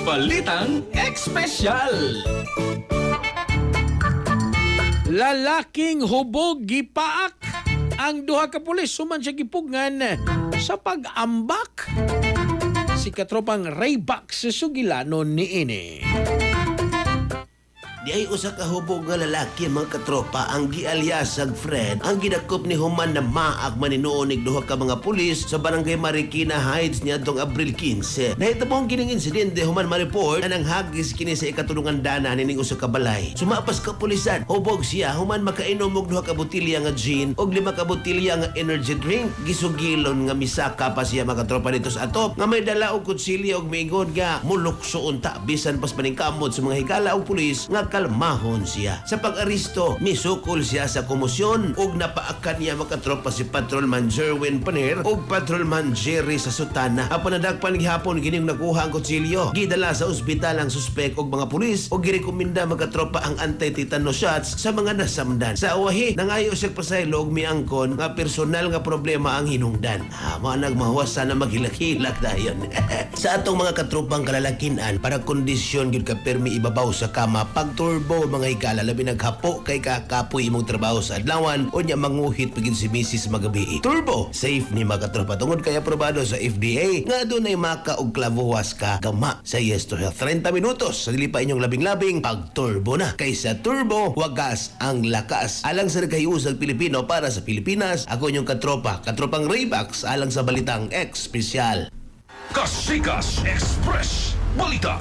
Balitang Espesyal. Lalaking hubog gipaak ang duha ka pulis suman siya gipugngan sa pag-ambak. Si katropang Rayback sa Sugilanon niini. Di ay usa ka hubog nga lalaki mga katropa ang gialyasag Fred ang gidakop ni Human na maag maninuon nig duha ka mga pulis sa barangay Marikina Heights niadtong Abril 15. Nahitabong kining insidente human ma-report na nanghagis kini sa ikatulungan dana nining usa ka balay. Sumapas ka pulisan, hubog siya human makainom og duha ka botelya nga gin og 5 ka botelya nga energy drink. Gisugilon nga misaka pa siya mga katropa dito sa atop nga may dala og kutsilyo og miingod nga mulukso unta bisan pas paningkamot sa mga higala og pulis nga kalmahon siya. Sa pag-aristo, misukol siya sa komosyon ug napaakan niya makatropa si Patrolman Jerwin Paner ug Patrolman Jerry sa Sutana. Apan nadagpan gihapon kining nakuha ang kutsilyo. Gidala sa ospital ang suspek ug mga pulis ug girekomenda makatropa ang anti-tetanus shots sa mga nasamdan. Sa awahi, nangayo siya pasaylo og miangkon nga personal nga problema ang hinungdan. Mao nagmahuwas sana maghilak-hilak dayon. Sa atong mga katropang kalalakinan, para kondisyon gyud ka permi ibabaw sa kama pag turbo mga higala labi naghapo kay kakapoy imong trabaho sa adlawan o nya manguhit pagin si Mrs. magabi. Turbo safe ni mga katropa tungod kay aprobado sa FDA nga adunay maka og klavuwas ka gama sa Yes to Health. 30 minutos sa dili pa inyong labing-labing pag turbo na. Kaysa turbo wagas ang lakas. Alang sa nagkayusag Pilipino para sa Pilipinas, ako inyong katropang Rayback alang sa Balitang Espesyal. Kasikas Express Balita.